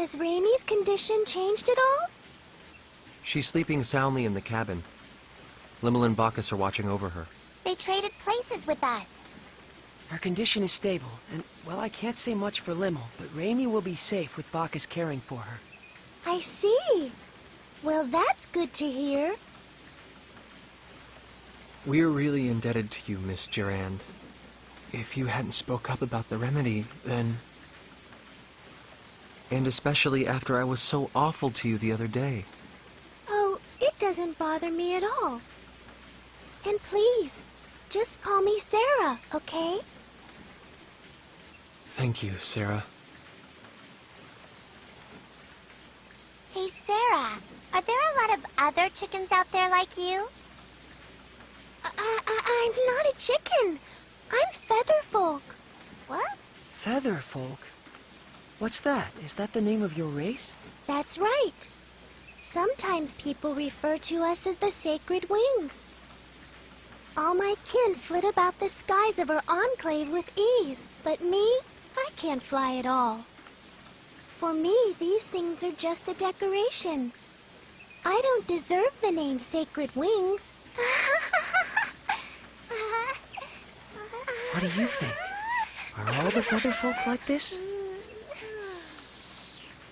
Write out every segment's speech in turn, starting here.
Has Raimi's condition changed at all? She's sleeping soundly in the cabin. Limmel and Bacchus are watching over her. They traded places with us. Her condition is stable, and, well, I can't say much for Limmel, but Raimi will be safe with Bacchus caring for her. I see. Well, that's good to hear. We're really indebted to you, Miss Durand. If you hadn't spoke up about the remedy, then... And especially after I was so awful to you the other day. Oh, it doesn't bother me at all. And please, just call me Sarah, okay? Thank you, Sarah. Hey, Sarah, are there a lot of other chickens out there like you? I'm not a chicken. I'm Featherfolk. What? Featherfolk? What's that? Is that the name of your race? That's right. Sometimes people refer to us as the Sacred Wings. All my kin flit about the skies of our enclave with ease, but me, I can't fly at all. For me, these things are just a decoration. I don't deserve the name Sacred Wings. What do you think? Are all the Featherfolk like this?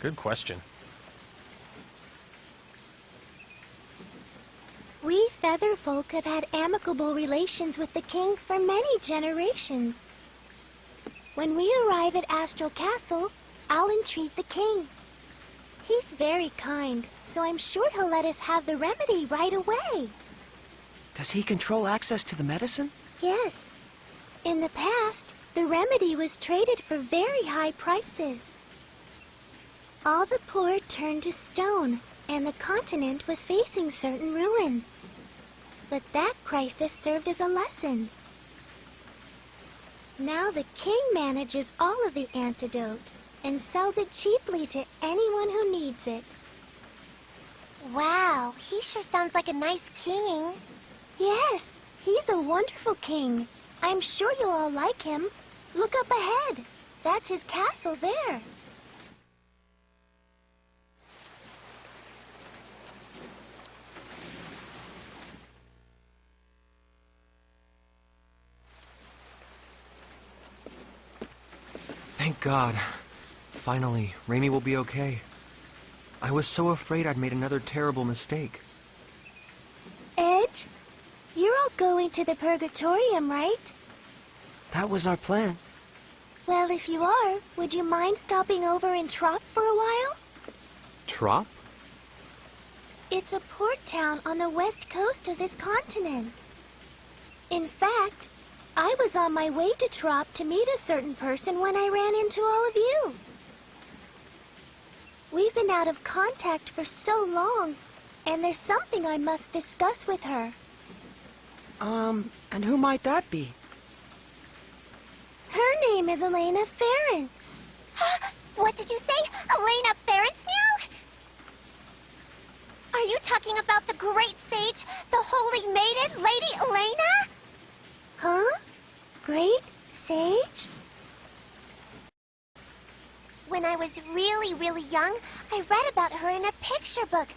Good question. We Featherfolk have had amicable relations with the king for many generations. When we arrive at Astral Castle, I'll entreat the king. He's very kind, so I'm sure he'll let us have the remedy right away. Does he control access to the medicine? Yes. In the past, the remedy was traded for very high prices. All the poor turned to stone, and the continent was facing certain ruin. But that crisis served as a lesson. Now the king manages all of the antidote and sells it cheaply to anyone who needs it. Wow, he sure sounds like a nice king. Yes, he's a wonderful king. I'm sure you'll all like him. Look up ahead. That's his castle there. Thank God. Finally, Raimi will be okay. I was so afraid I'd made another terrible mistake. Edge, you're all going to the Purgatorium, right? That was our plan. Well, if you are, would you mind stopping over in Trop for a while? Trop? It's a port town on the west coast of this continent. In fact, I was on my way to Trop to meet a certain person when I ran into all of you. We've been out of contact for so long, and there's something I must discuss with her. And who might that be? Her name is Elena Ference. What did you say? Elena Ference? Are you talking about the great sage, the holy maiden, Lady Elena? Huh? Great sage? When I was really, really young, I read about her in a picture book,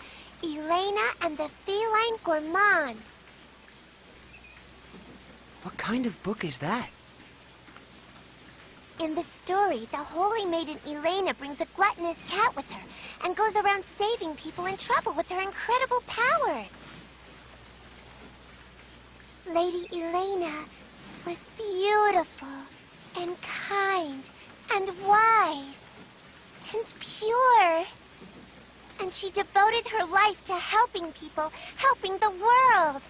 Elena and the Feline Gourmand. What kind of book is that? In the story, the holy maiden Elena brings a gluttonous cat with her and goes around saving people in trouble with her incredible powers. Lady Elena was beautiful and kind and wise and pure. And she devoted her life to helping people, helping the world.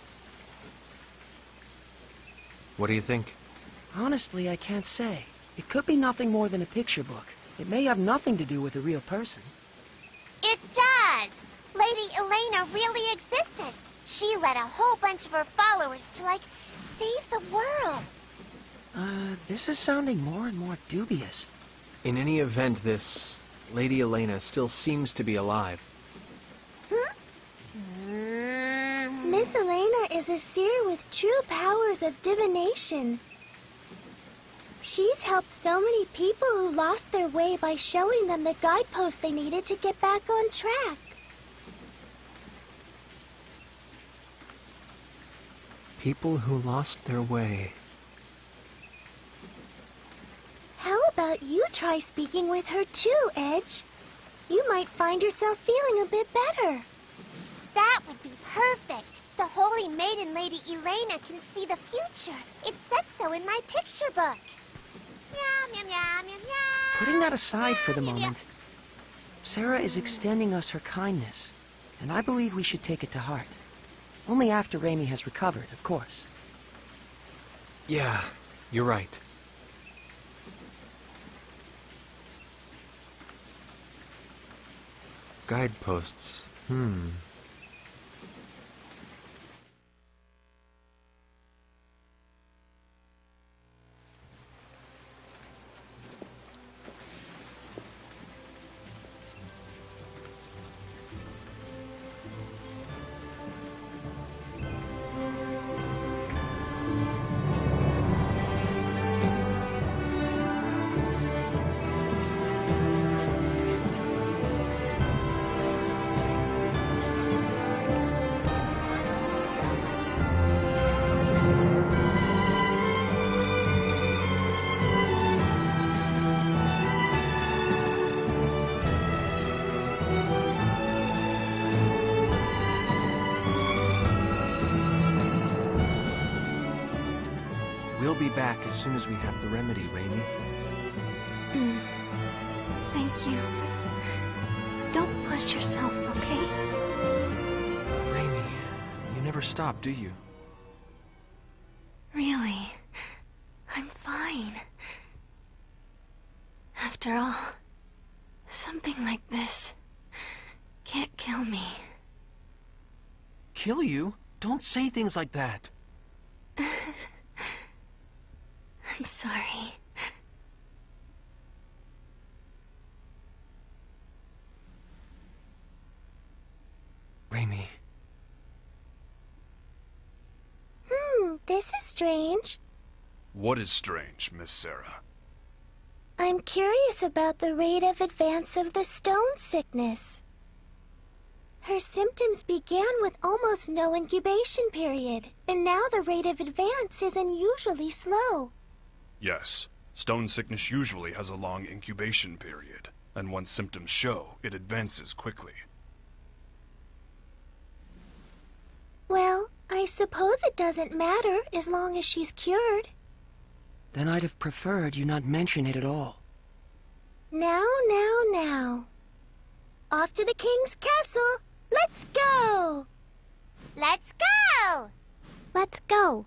What do you think? Honestly, I can't say. It could be nothing more than a picture book. It may have nothing to do with a real person. It does! Lady Elena really existed. She led a whole bunch of her followers to, save the world. This is sounding more and more dubious. In any event, this Lady Elena still seems to be alive. Miss Elena is a seer with true powers of divination. She's helped so many people who lost their way by showing them the guideposts they needed to get back on track. People who lost their way. How about you try speaking with her too, Edge? You might find yourself feeling a bit better. That would be perfect. The Holy Maiden Lady Elena can see the future. It said so in my picture book. Meow, meow, meow, meow, meow. Putting that aside for the Meow, meow, moment, Sarah is extending us her kindness, and I believe we should take it to heart. Only after Raimi has recovered, of course. Yeah, you're right. Guideposts. We'll be back as soon as we have the remedy, Raimi. Thank you. Don't push yourself, okay? Raimi, you never stop, do you? Really, I'm fine. After all, something like this can't kill me. Kill you? Don't say things like that. I'm sorry. Raimi. This is strange. What is strange, Miss Sarah? I'm curious about the rate of advance of the stone sickness. Her symptoms began with almost no incubation period, and now the rate of advance is unusually slow. Yes, stone sickness usually has a long incubation period, and once symptoms show, it advances quickly. Well, I suppose it doesn't matter as long as she's cured. Then I'd have preferred you not mention it at all. Now. Off to the king's castle. Let's go! Let's go! Let's go.